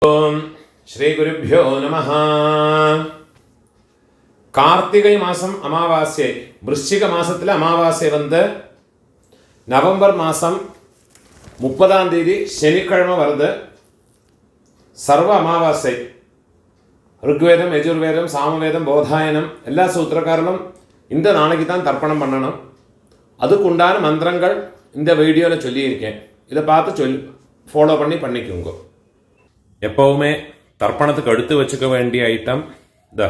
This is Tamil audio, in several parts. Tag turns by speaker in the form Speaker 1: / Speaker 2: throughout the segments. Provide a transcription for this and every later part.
Speaker 1: ஓம் ஸ்ரீ குருப்யோ நமஹ. கார்த்திகை மாதம் அமாவாசை, விருச்சிக மாதத்தில் அமாவாசை வந்து நவம்பர் மாதம் 30ஆம் தேதி சனிக்கிழமை வருது. சர்வ அமாவாசை. ருக்வேதம், யஜுர்வேதம், சாமவேதம், போதாயனம் எல்லா சூத்திரக்காரனும் இந்த நாளைக்கு தான் தர்ப்பணம் பண்ணணும். அதுக்குண்டான மந்திரங்கள் இந்த வீடியோவில் சொல்லியிருக்கேன். இதை பார்த்து ஃபாலோ பண்ணிக்கோங்க. எப்போவுமே தர்ப்பணத்துக்கு எடுத்து வச்சுக்க வேண்டிய ஐட்டம் இந்த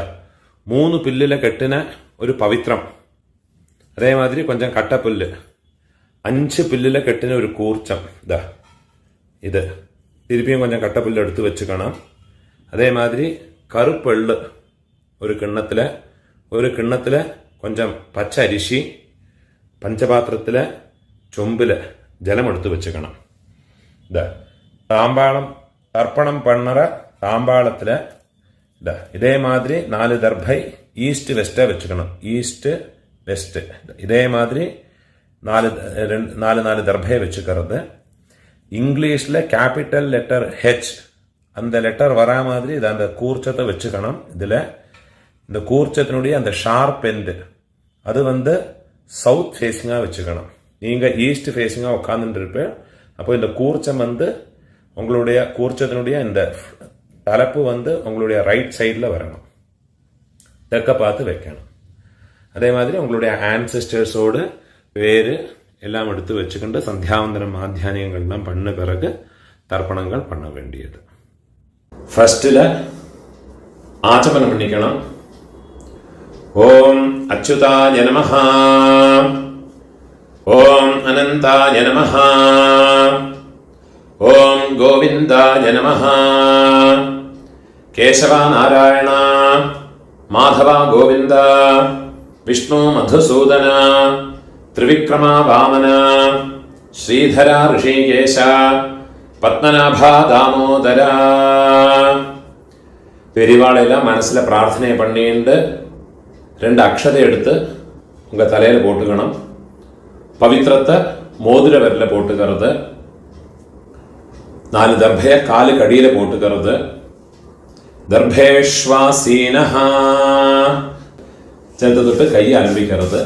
Speaker 1: 3 பில்லில் கட்டின ஒரு பவித்திரம், அதே மாதிரி கொஞ்சம் கட்டப்புல்லு, 5 பில்லில் கட்டின ஒரு கூர்ச்சம், இது திருப்பியும் கொஞ்சம் கட்டப்புல்லு எடுத்து வச்சுக்கணும். அதே மாதிரி கருப்பெள்ளு ஒரு கிண்ணத்தில் கொஞ்சம் பச்சை அரிசி, பஞ்சபாத்திரத்தில் சொம்பில் ஜலம் எடுத்து வச்சுக்கணும். தாம்பாளம் தர்ப்பணம் பண்ணுற தாம்பாளத்தில் இதே மாதிரி 4 தர்பை ஈஸ்ட் வெஸ்ட்டாக வச்சுக்கணும். ஈஸ்ட்டு வெஸ்ட்டு இதே மாதிரி 4 தர்பையை வச்சுக்கிறது. இங்கிலீஷில் கேபிட்டல் லெட்டர் ஹெச் அந்த லெட்டர் வரா மாதிரி இதை அந்த கூர்ச்சத்தை வச்சுக்கணும். இதில் இந்த கூர்ச்சத்தினுடைய அந்த ஷார்ப் எண்டு அது வந்து சவுத் ஃபேஸிங்காக வச்சுக்கணும். நீங்கள் ஈஸ்ட் ஃபேஸிங்காக உட்காந்துட்டு அப்போ இந்த கூர்ச்சம் வந்து உங்களுடைய கூர்ச்சத்தினுடைய இந்த தலைப்பு வந்து உங்களுடைய ரைட் சைடில் வரணும், தெற்க பார்த்து வைக்கணும். அதே மாதிரி உங்களுடைய ஆன்செஸ்டர்ஸோடு வேறு எல்லாம் எடுத்து வச்சுக்கிட்டு சந்தியாவந்தனம் மாத்தியானியங்கள்லாம் பண்ண பிறகு தர்ப்பணங்கள் பண்ண வேண்டியது. ஃபர்ஸ்டில் ஆச்சமனம் பண்ணிக்கணும். ஓம் அச்சுதாய நமஹ, ஓம் அனந்தாய நமஹ, ஓம் கோவிந்தாய நமஹ, கேசவா நாராயண மாதவா கோவிந்த, விஷ்ணு மதுசூதன, திரிவிக்ரமா வாமன, ஸ்ரீதரா ரிஷிகேஷ, பத்மநாபா தாமோதரா. பெரியவாளெல்லாம் மனசில் பிரார்த்தனை பண்ணிட்டு 2 அக்ஷதை எடுத்து உங்கள் தலையில் போட்டுக்கணும். பவித்திரத்தை மோதிர விரல போட்டுக்கிறது. 4 தர்பையை காலுக்கு அடியில் போட்டுக்கிறது. தர்பேஷ்வாசீனஹா சேர்த்து தொட்டு கையை ஆரம்பிக்கிறது.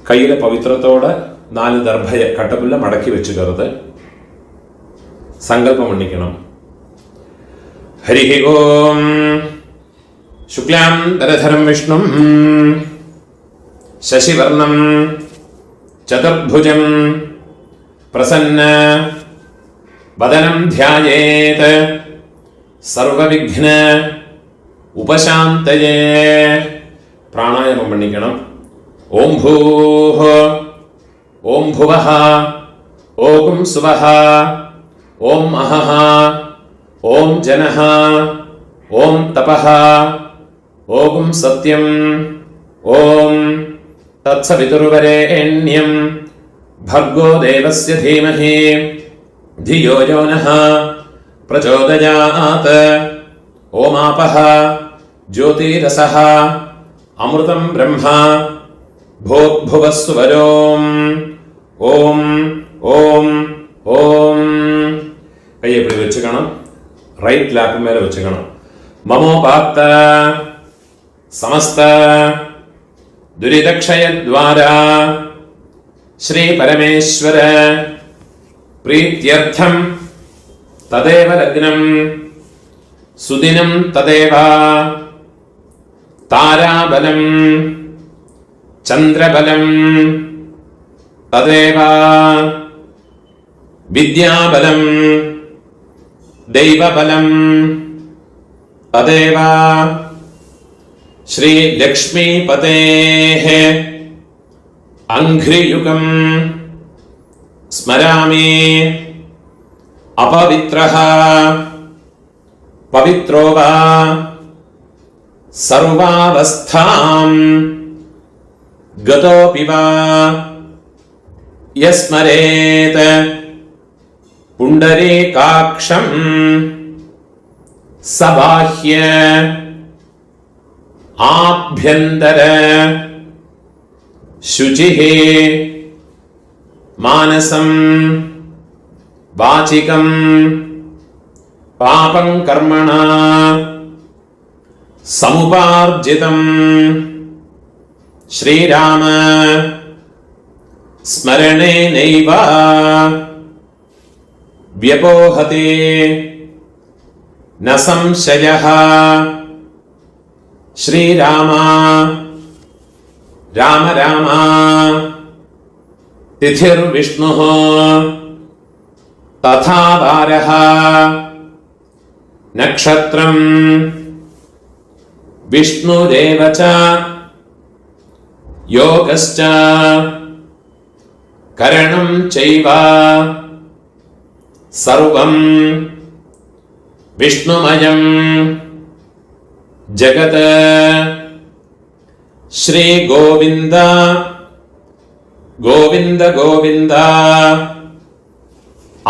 Speaker 1: கையில் பவித்திரத்தோட 4 தர்பையை கட்டப்புள்ள மடக்கி வச்சுக்கிறது. சங்கல்பம் பண்ணிக்கணும். ஹரிஹி ஓம் சுக்லாம் தரதரம் விஷ்ணும் சசிவர்ணம் சதுர்புஜம் பிரசன்ன வதனம் தியாயேத் சர்வவிக்ன உபசாந்தயே. பிராணாயாமம் பண்ணிக்கணும். ஓம் பூஹ, ஓம் புவஹ, ஓம் சுவஹ, ஓம் அஹஹ, ஓம் ஜனஹ, ஓம் தபஹ, ஓம் சத்யம், ஓம் தத்சவிதுர்வரேண்யம் भर्गो देवस्य धीमहि धियो यो नः प्रचोदयात्. ओमापः ज्योतिरसः अमृतं ब्रह्मा भूर्भुवः सुवरोम्. ஓம் ஓம் ஓம். கையை இப்படி வச்சுக்கணும். ரைட் லேப் மேலே வச்சுக்கணும். மமோபாத்த சமஸ்த துரிதக்ஷயத்வாரா ஸ்ரீ பரமேஸ்வர பிரீத்யர்த்தம் ததேவ லக்னம் சுதினம் ததேவ தாராபலம் சந்திரபலம் ததேவ வித்யாபலம் தெய்வபலம் ததேவ ஸ்ரீ லக்ஷ்மீபதேஹ அங்க்ரியுகம் ஸ்மராமி. அபவித்ரஹ பவித்ரோ வா சர்வாவஸ்தாம் கதோபி வா யஸ்மரேத் புண்டரீகாக்ஷம் சபாஹ்ய ஆப்யந்தர शुचिः मानसं वाचिकं पापं कर्मणा समुपार्जितं श्रीराम स्मरणेनैव व्यपोहते न संशयः। श्रीराम राम राम तिथिर्विष्णुः तथा वारः नक्षत्रं विष्णुरेव च योगश्च करणं चैव सर्वं विष्णुमयं जगत्। श्री गोविंद गोविंद गोविंद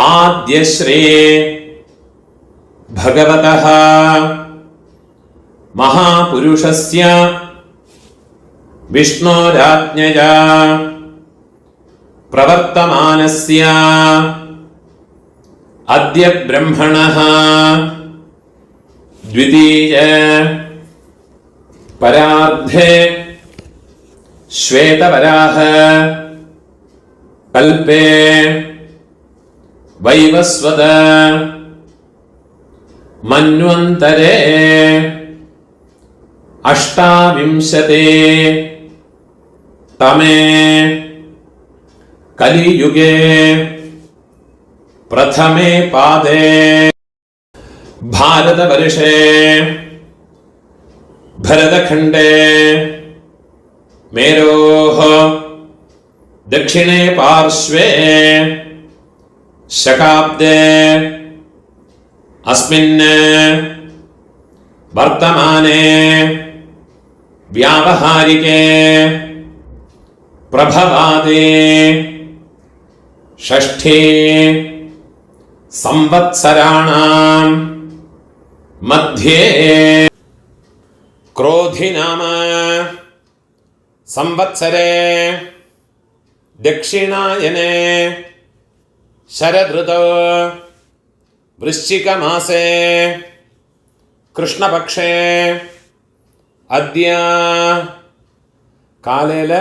Speaker 1: आद्य श्री भगवतः महापुरुषस्य विष्णोराज्ञया प्रवर्तमानस्य अद्य ब्रह्मणः द्वितीय परार्धे श्वेतवराह कल्पे वैवस्वत मन्वन्तरे अष्टाविंशते तमे कलियुगे प्रथमे पादे भारतवर्षे भरतखण्डे मेरोः दक्षिणे पार्श्वे शकाब्दे अस्मिन् वर्तमाने व्यावहारिके प्रभवादे षष्ठे संवत्सराणां मध्ये क्रोधि नाम संवत्सरे दक्षिणायने शरदृतौ वृश्चिकमासे कृष्णपक्षे अद्य காலையில்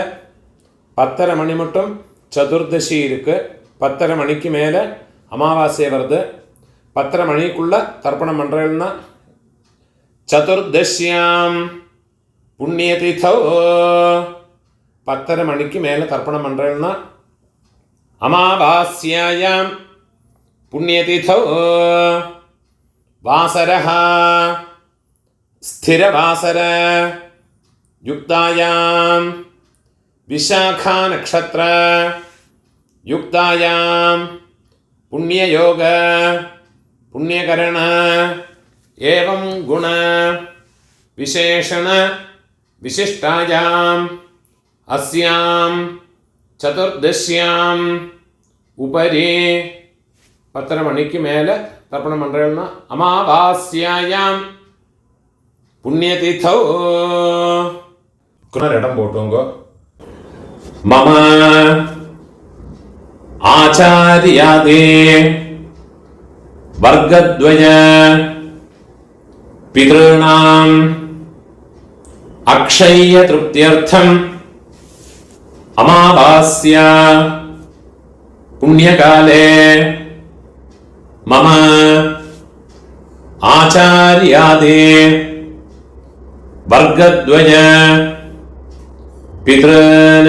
Speaker 1: 10:30 மணி மட்டும் சதுர்தசி இருக்கு. 10:30 மணிக்கு மேலே அமாவாசை வருது. 10:30 மணிக்குள்ள தர்ப்பணம் பண்ணுறேன்னா சதுர்தசியாம் புண்ணியதிதோ 10:30 மணிக்கு மேலே தர்ப்பணம் பண்ணுறேன்னா அமாவாஸ்யாயாம் புண்ணியதிதோ வாசரः स्थिरवासर युक्तायां विशाखा नक्षत्र युक्तायां पुण्ययोग पुण्यकरण एवं गुण विशेषण विशिष्टायां अस्यां चतुर्दश्यां उपरि 10:30 மணிக்கு மேலே தர்ப்பணம் பண்ணுறேன்னா அமாவாஸ்யாயாம் புண்ணியதிதோ இடம் போட்டுங்க. மம ஆச்சாரியாதே வர்க்கத்வய பிதॄணாம் அக்ஷய திருப்தியர்த்தம் அமாவாஸ்யா புண்ணியகாலே மம ஆச்சாரியாதே वर्गद्वय पितॄन्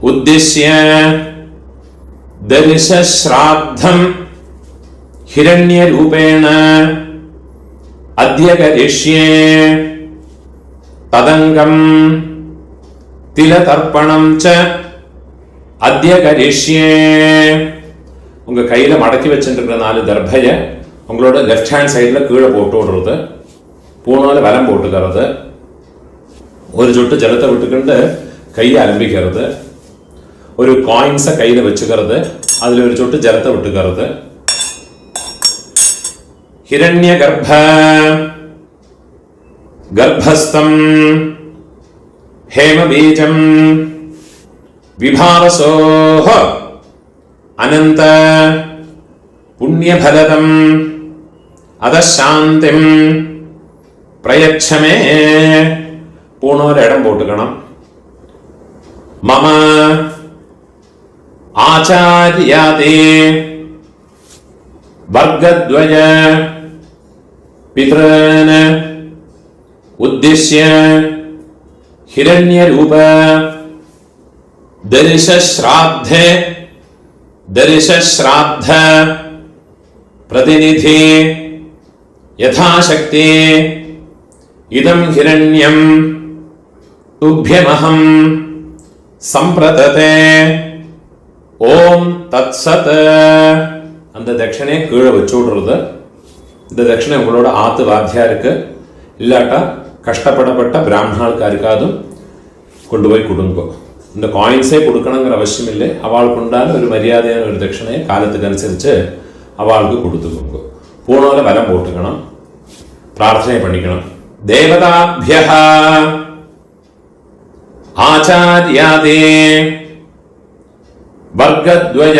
Speaker 1: उद्दिश्य दर्शश्राद्धं हिरण्यरूपेण अद्य करिष्ये तदङ्गं तिलतर्पणं च अद्य करिष्ये. உங்க கையில மடக்கி வச்சிருக்கிற 4 தர்பைய உங்களோட லெஃப்ட் ஹேண்ட் சைடுல கீழே போட்டு விடுறது. பூணால வலம் போட்டுக்கிறது. ஒரு சொட்டு ஜலத்தை விட்டுக்கிட்டு கையை அலம்பிக்கிறது. ஒரு காயின்ஸை கையில் வச்சுக்கிறது. அதில் ஒரு சொட்டு ஜலத்தை விட்டுக்கிறது. हिरण्य गर्भ गर्भस्थं हेम बीजं विभावसोः अनंत पुण्यफलदं அதசாந்திம் பிரயச்சமே பூணோல இடம் போட்டுக்கணும். மம ஆச்சாரியாதே வர்க்கத்வய பித்ரன் உத்திஷ்ய ஹிரண்யரூப दर्शश्राद्ध प्रतिनिधि यथाशक्ति इदं हिरण्यं तुभ्यमहं संप्रतते ஓம் தத்சத். அந்த தட்சணையை கீழே வச்சு விடுறது. இந்த தட்சணை உங்களோட ஆத்து வாத்தியாருக்கு இல்லாட்டா கஷ்டப்படப்பட்ட பிராமணாளுக்கு யாருக்காதும் கொண்டு போய் கொடுங்கோ. இந்த காயின்ஸே கொடுக்கணுங்கிற அவசியம் இல்லை. அவளுக்கு உண்டான ஒரு மரியாதையான ஒரு தட்சணையை காலத்துக்கு அனுசரித்து அவளுக்கு கொடுத்துக்கோங்க. பூனோல வரம் போட்டுக்கணும், பிரார்த்தனை பண்ணிக்கணும். தேவதாபிய ஆச்சாரியாதே வர்க்கத்வய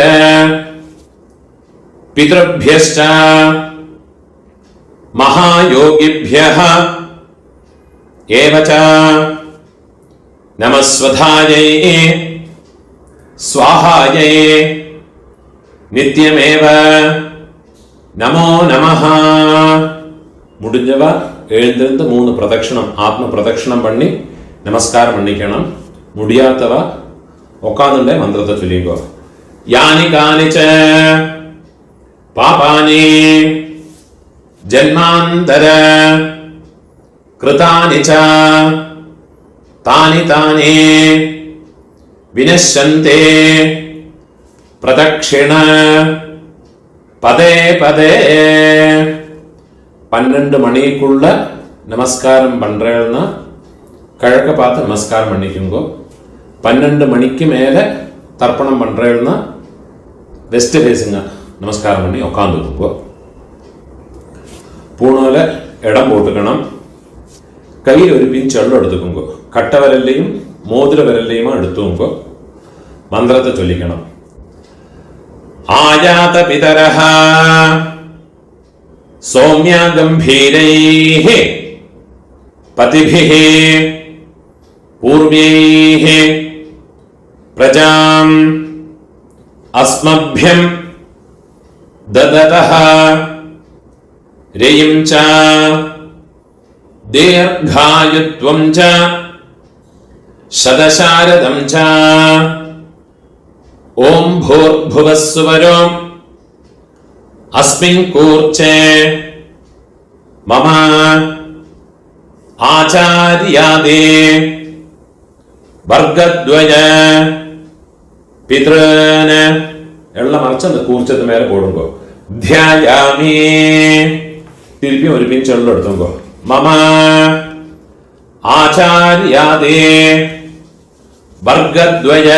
Speaker 1: பித்ருभ्यश्च महायोगिभ्यः एवच नमस्वधायै स्वाहायै नित्यमेव नमो नमः. முடிஞ்சவா எழுந்திருந்து 3 பிரதட்சணம் ஆத்ம பிரதட்சணம் பண்ணி நமஸ்காரம் பண்ணிக்கணும். முடியாதவா உட்கார்ந்துட்டே மந்திரத்தை சொல்லிக்கோ. யானி கானிச்ச பாபானி ஜன்மாந்தர கிருதானி ச தானி தானி வினஷ்யந்தே பிரதக்ஷிண பதே பதே. 12 மணிக்குள்ள நமஸ்காரம் பண்றேன்னா கிழக்க பார்த்து நமஸ்காரம் பண்ணிக்கோங்க. 12 மணிக்கு மேல தர்ப்பணம் பண்றேன்னா வெஸ்ட் பேசுங்க, நமஸ்காரம் பண்ணி உட்காந்துக்கோங்க. பூணோல இடம் போட்டுக்கணும். கையில் ஒரு பிஞ்ச் எள்ளு எடுத்துக்கோங்க. கட்ட விரல்லையும் மோதிர விரல்லையுமா எடுத்துக்கோங்க. மந்திரத்தை சொல்லிக்கணும். ஆயாத பிதரஹ சௌம்யா கம்பீரைஹ பதிபிஹ பூர்வைஹ பிரஜாம் அஸ்மभ्यம் தததஹ ரேயம் ச தீர்காயுத்வம் ச சதசாரதம் ச ஓம் பூர்புவஸ்சுவரோ அஸ்மின் கூர்ச்சே மம ஆச்சார்யாதே வர்க்கத்வய பித்ரன் எல்லாம் மறைச்சு அந்த கூர்ச்சத்து மேல போடுங்க. தியாயாமி திருப்பி ஒரு பிஞ்ச் எள்ளு எடுத்துங்க. மம ஆச்சார்யாதே வர்க்கத்வய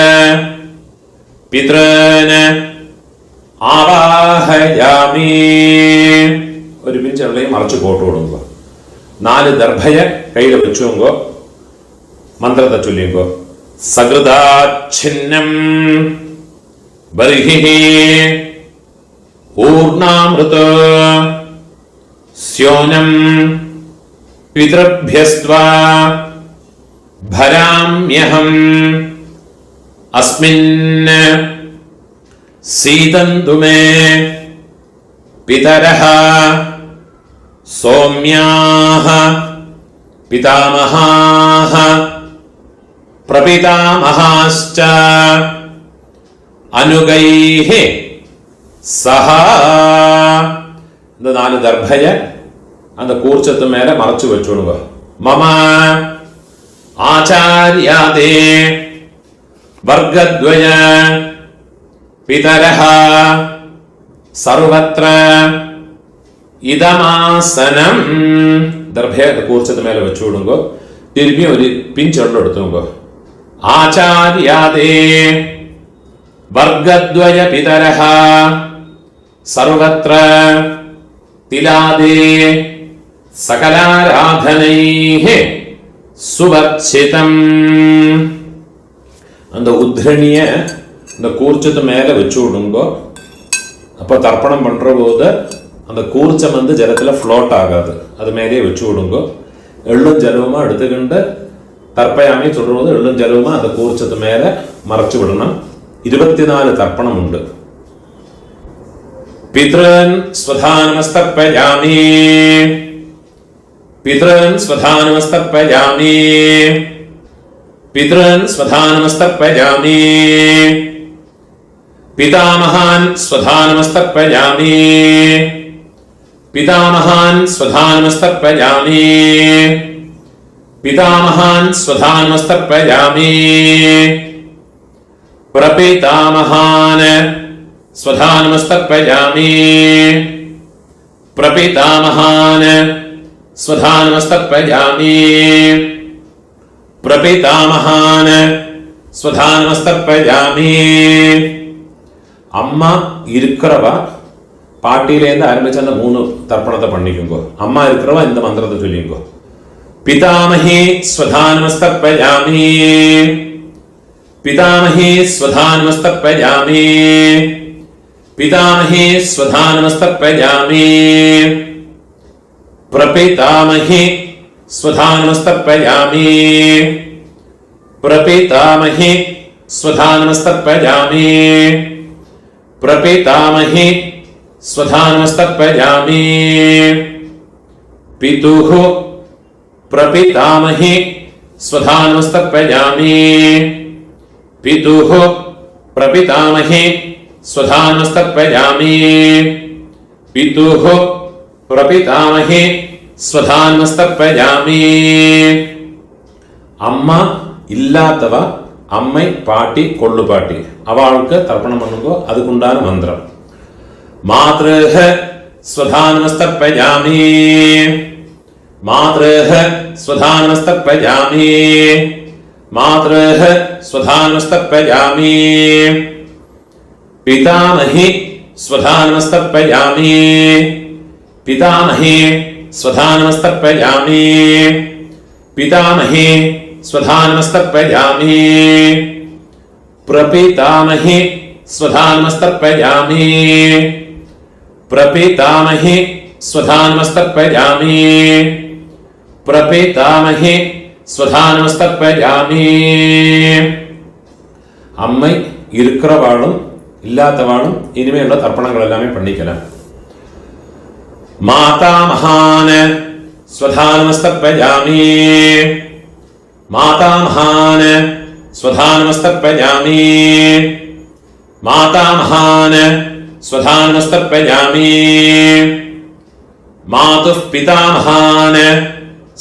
Speaker 1: பித்ரன் ஆவாஹயாமி ஒரு பிஞ்ச் எள்ளையும் மறைச்சு போட்டு விடுங்க. 4 தர்பய கையில வச்சுங்க. மந்திரத்தை சொல்லிங்க. சகிருதாச்சின்னம் பர்ஹிஹி ஊர்ணாமிருத ஸ்யோனம் பித்ருभ्यस्त्वा भराम्यहम् अस्मिन् सीदन्तु मे पितरः सौम्याः पितामहाः प्रपितामहाश्च अनुगैः सह. இந்த 4 தர்பய அந்த கூர்ச்சத்து மேல மறைச்சு வச்சுடுங்க. மம ஆச்சார்யாதே வர்க்கத்வய பிதரஹ சர்வத்ர இதமாசனம். தர்பய கூர்ச்சத்து மேல வச்சு விடுங்க. திருப்பி ஒரு பிஞ்ச் எள்ளு எடுத்துங்க. ஆச்சார்யாதே வர்க்கத்வய பிதரஹ சர்வத்ர திலாதே சகலாராதனைஹ சுவர்ச்சிதம். அந்த உத்ரணிய இந்த கூர்ச்சத்து மேல வச்சு விடுங்க. அப்ப தர்ப்பணம் பண்ற போது அந்த கூர்ச்சம் வந்து ஜலத்தில் ஃப்ளோட் ஆகாது. அது மேலேயே வச்சு விடுங்க. எள்ளும் ஜலவுமா எடுத்துக்கிண்டு தர்ப்பயாமி சொல்றது எள்ளும் ஜலவுமா அந்த கூர்ச்சத்து மேலே மறைச்சு விடணும். 24 தர்ப்பணம் உண்டு. பித்ரன் ஸ்வதானமஸ்தர்ப்பயாமி பித்ரன் ஸ்வதானமஸ்தர்ப்பயாமி பித்ரன் ஸ்வதானமஸ்தர்ப்பயாமி पितामहान् स्वधानमस्तर्पयामि पितामहान् स्वधानमस्तर्पयामि पितामहान् स्वधानमस्तर्पयामि प्रपितामहान् स्वधानमस्तर्पयामि प्रपितामहान् स्वधानमस्तर्पयामि प्रपितामहान् स्वधानमस्तर्पयामि அம்மா இருக்கிறவா பாட்டியிலேருந்து ஆரம்பிச்சு அந்த 3 தர்ப்பணத்தை பண்ணிக்குங்கோ. அம்மா இருக்கிறவா இந்த மந்திரத்தை சொல்லிங்கோ. பிதாமஹி ஸ்வதானமஸ்தர்ப்பயாமி பிதாமஹி ஸ்வதானமஸ்தர்ப்பயாமி பிதாமஹி ஸ்வதானமஸ்தர்ப்பயாமி பிரபிதாமஹி ஸ்வதானமஸ்தர்ப்பயாமி பிரபிதாமஹி ஸ்வதானமஸ்தர்ப்பயாமி प्रपितामहि स्वधानमस्तर्पयामि पितुः प्रपितामहि स्वधानमस्तर्पयामि पितुः प्रपितामहि स्वधानमस्तर्पयामि पितुः प्रपितामहि स्वधानमस्तर्पयामि अम्मा इल्लातवा அம்மை பாட்டி கொள்ளு பாட்டி அவளுக்கு தர்ப்பணம் பண்ணுங்கோ. அதுக்குண்டான மந்திரம் மாத்ருஹ ஸ்வதானமஸ்தர்ப்பயாமி மாத்ருஹ ஸ்வதானமஸ்தர்ப்பயாமி மாத்ருஹ ஸ்வதானமஸ்தர்ப்பயாமி பிதாமஹி ஸ்வதானமஸ்தர்ப்பயாமி பிதாமஹி ஸ்வதானமஸ்தர்ப்பயாமி பிதாமஹி स्वधानमस्तर्पयामि प्रपितामहि स्वधानमस्तर्पयामि प्रपितामहि स्वधानमस्तर्पयामि प्रपितामहि स्वधानमस्तर्पयामि அம்மை இருக்கிறவாளும் இல்லாதவாளும் இனிமேல் தர்ப்பணங்கள் எல்லாமே பண்ணிக்கலாம். மாதாமஹான் स्वधानमस्तर्पयामि मातामहान् स्वधानमस्तर्पयामि मातामहान् स्वधानमस्तर्पयामि मातुः पितामहान्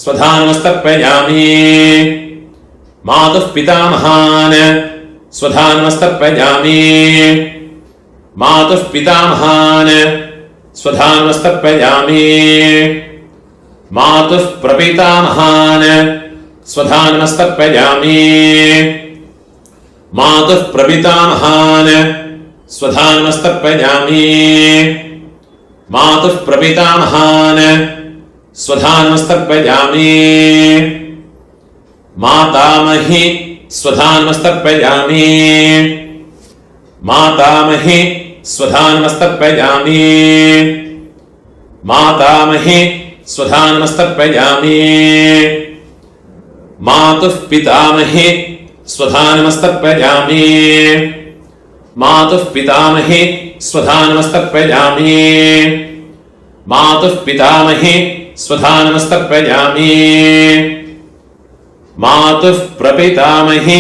Speaker 1: स्वधानमस्तर्पयामि मातुः पितामहान् स्वधानमस्तर्पयामि मातुः पितामहान् स्वधानमस्तर्पयामि मातुः प्रपितामहान् स्वधानमस्तर्पयामि मातुः प्रपितामहान् स्वधानमस्तर्पयामि मातुः प्रपितामहान् स्वधानमस्तर्पयामि मातामही स्वधानमस्तर्पयामि मातामही स्वधानमस्तर्पयामि मातामही स्वधानमस्तर्पयामि मातुः पितामही स्वधानमस्तर्पयामि मातुः पितामही स्वधानमस्तर्पयामि मातुः पितामही स्वधानमस्तर्पयामि मातुः प्रपितामही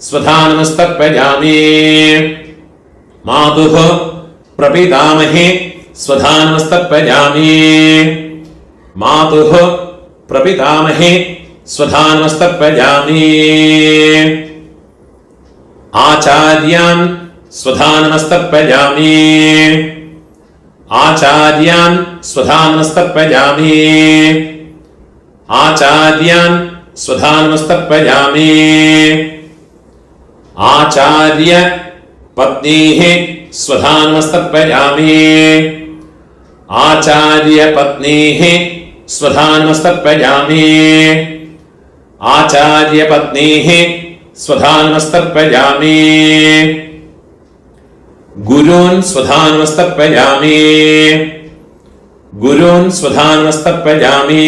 Speaker 1: स्वधानमस्तर्पयामि मातुः प्रपितामही स्वधानमस्तर्पयामि मातुः प्रपितामही स्वधानमस्तर्पयामि आचार्यान् स्वधानमस्तर्पयामि आचार्यान् स्वधानमस्तर्पयामि आचार्यान् स्वधानमस्तर्पयामि आचार्य पत्नीः स्वधानमस्तर्पयामि आचार्य पत्नीः स्वधानमस्तर्पयामि आचार्य पत्नीः स्वधानमस्तर्पयामि गुरून् स्वधानमस्तर्पयामि ഗുരുൻ സ്വധാനമസ്തർപ്പയാമി.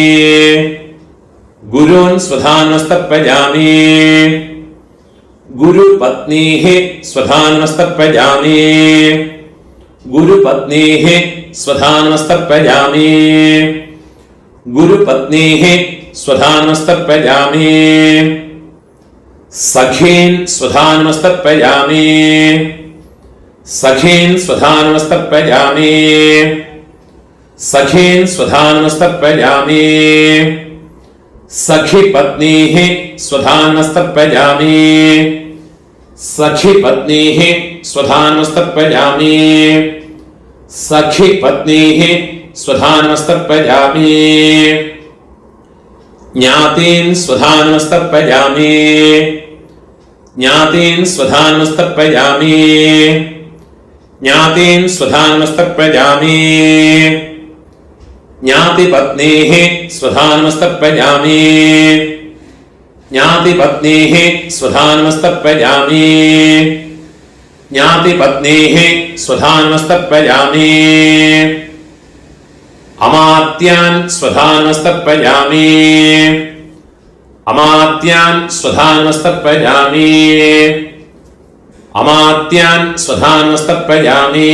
Speaker 1: ഗുരുൻ സ്വധാനമസ്തർപ്പയാമി. ഗുരുപത്നീഃ സ്വധാനമസ്തർപ്പയാമി. ഗുരുപത്നീഃ സ്വധാനമസ്തർപ്പയാമി. ഗുരുപത്നീഃ സ്വധാനമസ്തർപ്പയാമി. സഖീൻ സ്വധാനമസ്തർപ്പയാമി. സഖീൻ സ്വധാനമസ്തർപ്പയാമി. സഖീൻ സ്വധാനമസ്തർപ്പയാമി. സഖിപത്നീഃ സ്വധാനമസ്തർപ്പയാമി. സഖിപത്നീഃ സ്വധാനമസ്തർപ്പയാമി. സഖിപത്നീഃ സ്വധാനമസ്തർപ്പയാമി. ജ്ഞാതീൻ സ്വധാനമസ്തർപ്പയാമി. ജ്ഞാതീൻ സ്വധാനമസ്തർപ്പയാമി. ജ്ഞാതീൻ സ്വധാനമസ്തർപ്പയാമി. ജ്ഞാതിപത്നീഃ സ്വധാനമസ്തർപ്പയാമി. ജ്ഞാതിപത്നീഃ സ്വധാനമസ്തർപ്പയാമി. ജ്ഞാതിപത്നീഃ സ്വധാനമസ്തർപ്പയാമി. അമാത്യാൻ സ്വധാനമസ്തർപ്പയാമി. അമാത്യാൻ സ്വധാനമസ്തർപ്പയാമി. അമാത്യാൻ സ്വധാനമസ്തർപ്പയാമി.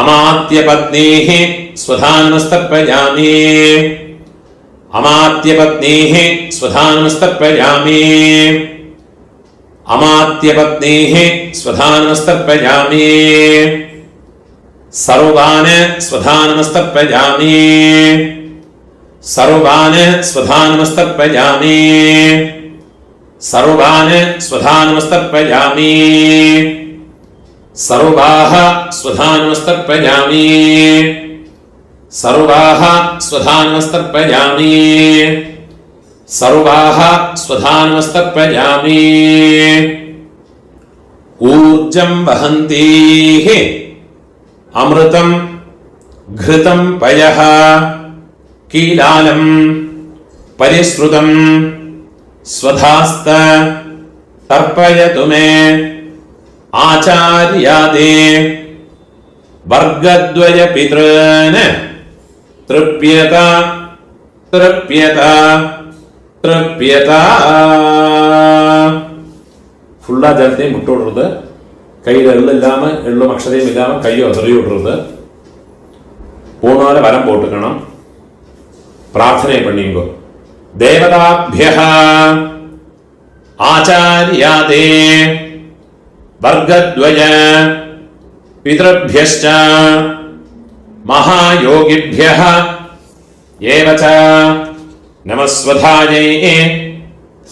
Speaker 1: അമാത്യപത്നീഃ സ്വധാനമസ്തർപ്പയാമി. അമാത്യപത്നീഃ സ്വധാനമസ്തർപ്പയാമി. അമാത്യപത്നീഃ സ്വധാനമസ്തർപ്പയാമി. സർവാൻ സ്വധാനമസ്തർപ്പയാമി. സർവാൻ സ്വധാനമസ്തർപ്പയാമി. സർവാൻ സ്വധാനമസ്തർപ്പയാമി. സർവാഃ സ്വധാനമസ്തർപ്പയാമി. സർവാഃ സ്വധാനമസ്തർപ്പയാമി. സർവാഃ സ്വധാനമസ്തർപ്പയാമി. ഊർജം വഹന്തീഃ അമൃതം ഘൃതം പയഃ കീലാലം പരിശ്രുതം സ്വധാസ്ത തർപ്പയതു മേ ആചാര്യാദേ വർഗദ്വയ പിതॄൻ തൃപ്യത തൃപ്യത തൃപ്യത. ഫുള്ളാ ജലത്തെയും വിട്ടുവിടരുത്. കയ്യിൽ എള്ളില്ലാമ എള്ളും അക്ഷരയും ഇല്ലാമ കയ്യോ എറിയ വിടരുത്. പൂണോലെ വരം പോട്ടുക്കണം. പ്രാർത്ഥനയെ പണിയുമ്പോ ദേവതാഭ്യഃ ആചാര്യാദേ വർഗദ്വയ പിതൃഭ്യശ്ച മഹായോഗിഭ്യഃ ഏവച നമസ്വധായൈ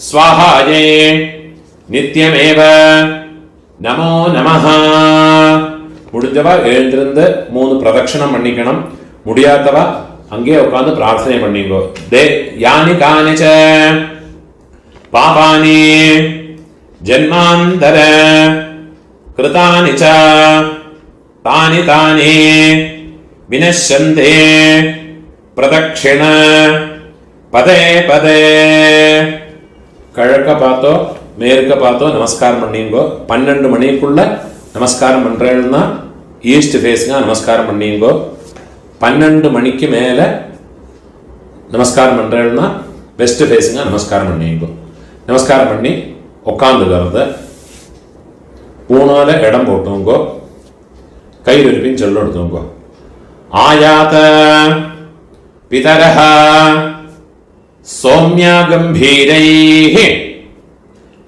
Speaker 1: സ്വാഹായൈ നിത്യമേവ நமோ நமஹ. முடிஞ்சவ எழுந்திருந்து 3 பிரதட்சணம் பண்ணிக்கணும். முடியாதவ அங்கே உட்கார்ந்து பிரார்த்தனை பண்ணிங்கோ. யானி கானிச்ச பாபானி ஜன்மாந்தர கிருதானி ச தானி தானி வினஷ்யந்தே பிரதட்சிண பதே பதே. கிழக்க பார்த்தோ மேற்க பார்த்தோ நமஸ்காரம் பண்ணிங்கோ. 12 மணிக்குள்ள நமஸ்காரம் பண்றேன்னா ஈஸ்ட் ஃபேஸுங்க நமஸ்காரம் பண்ணிங்கோ. 12 மணிக்கு மேல நமஸ்காரம் பண்றேன்னா வெஸ்ட் ஃபேஸுங்க நமஸ்காரம் பண்ணிங்கோ. நமஸ்காரம் பண்ணி உட்காந்துக்கிறது. பூணோல இடம் போட்டுங்கோ. கையில் இருப்பின் சொல்ல எடுத்துங்கோ. ஆயாத பிதரஹ சௌம்யா கம்பீரைஹ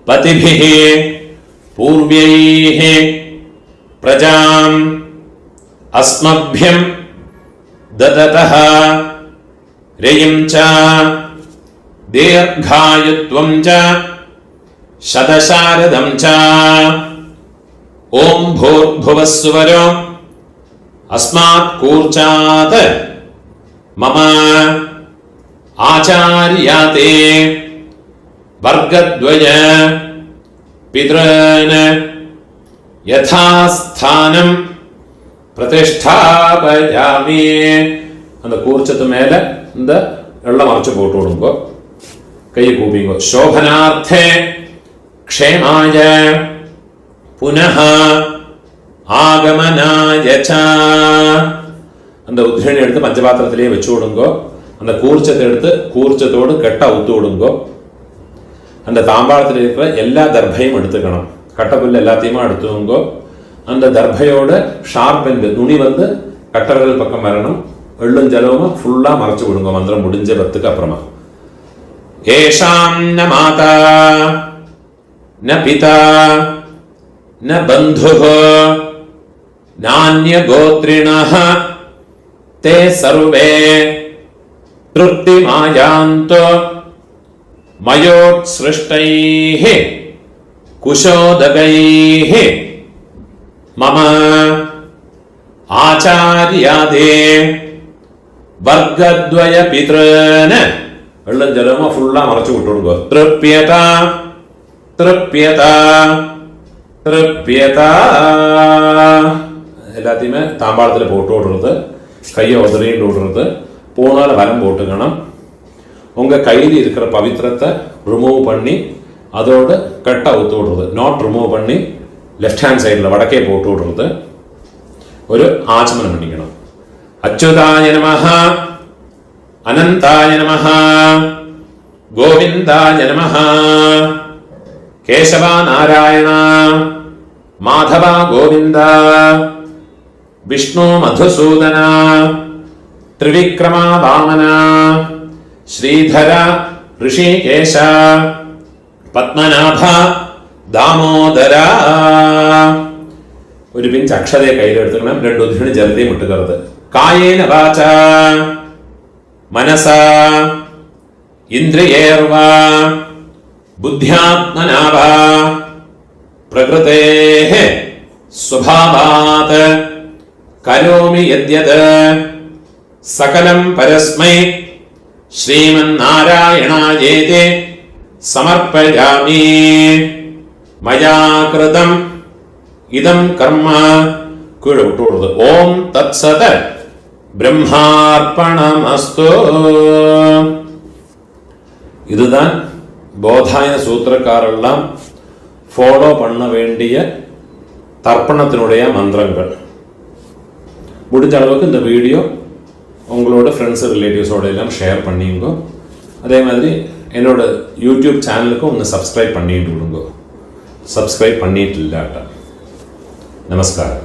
Speaker 1: பதிபிஹ பூர்வைஹ பிரஜாம் அஸ்மभ्यं ददतः रयिं च दीर्घायुत्वं च शतशारदं च ओम भूर्भुवः सुवरो अस्मात् कूर्चात् मम आचार्याते वर्गद्वय पितॄन् यथास्थानं प्रतिष्ठापयामि. அந்த கூர்ச்சத்து மேல இந்த வெள்ளம் அரைச்சு போட்டு விடுங்கோ. கையை கூப்பிங்கோ. சோபனார்த்தே க்ஷேமாய புனः ஆகமனாய ச. அந்த உத்ரணி எடுத்து பஞ்சபாத்திரத்திலேயே வச்சு விடுங்கோ. அந்த கூர்ச்சத்தை எடுத்து கூர்ச்சத்தோடு கெட்டா ஊத்து விடுங்கோ. அந்த தாம்பாளத்தில் இருக்கிற எல்லா தர்பையும் எடுத்துக்கணும். கட்டப்புல் எல்லாத்தையுமா எடுத்துங்கோ. அந்த தர்பையோட ஷார்ப் எண்டு நுனி வந்து கட்டவர்கள் பக்கம் வரணும். எள்ளும் ஜலமும் ஃபுல்லா மறைச்சு விடுங்க மந்திரம் முடிஞ்ச பத்துக்கு அப்புறமா. ஏஷாம் ந மாதா ந பிதா ந பந்துஹ நான்ய கோத்ரிணஹ தே சர்வே திருப்திமாயாந்தோ மயோத்ஸ்ருஷ்டைஹ குஷோதகைஹ மம ஆச்சார்யாதே வர்க்கத்வய பித்ரன எள்ளும் ஜலமா ஃபுல்லா மறைச்சு விட்டுடுங்க. திருப்யதா திருப்யதா திருப்யதா எல்லாத்தையுமே தாம்பாளத்தில் போட்டு விடுறது, கையை உதறிட்டு விடுறது, பூனால வரம் போட்டுக்கணும். உங்க கையில் இருக்கிற பவித்திரத்தை ரிமூவ் பண்ணி அதோட கட்டா ஊத்து விடுறது. நாட் ரிமூவ் பண்ணி லெஃப்ட் ஹேண்ட் சைடில் வடக்கே போட்டு விடுறது. ஒரு ஆச்சமனம் பண்ணிக்கணும். அச்சுதாய நமஹ அனந்தாய நமஹ கோவிந்தாய நமஹ கேசவா நாராயண மாதவா கோவிந்த விஷ்ணு மதுசூதன திரிவிக்ரமா வாமன ஸ்ரீதர ரிஷிகேஷ പത്മനാഭ ദാമോദര. ഒരു പിഞ്ച് അക്ഷരയെ കയ്യിലെടുത്തുക്കണം. രണ്ട് ഉദ്ധിണി ജലതയും വിട്ടുകരുത്. കായേന വാച മനസ ഇന്ദ്രിയേർവ ബുദ്ധ്യാത്മനാവ പ്രകൃതേഃ സ്വഭാവാത് കരോമി യദ്യത് സകലം പരസ്മൈ ശ്രീമന്നാരായണായേതി സമർപ്പയാമി. മയാ കൃതം ഇദം കർമ്മ കീഴ് വിട്ടുകൊടുത്ത്. ഓം തത്സത് பிரம்மார்ப்பணமஸ்து. இதுதான் போதாயன சூத்திரக்காரெல்லாம் ஃபாலோ பண்ண வேண்டிய தர்ப்பணத்தினுடைய மந்திரங்கள். முடிஞ்ச அளவுக்கு இந்த வீடியோ உங்களோட ஃப்ரெண்ட்ஸு ரிலேட்டிவ்ஸோட எல்லாம் ஷேர் பண்ணிங்க. அதே மாதிரி என்னோட யூடியூப் சேனலுக்கும் ஒன்று சப்ஸ்கிரைப் பண்ணிட்டு விடுங்க. சப்ஸ்கிரைப் பண்ணிட்டு இல்லாட்டா. நமஸ்காரம்.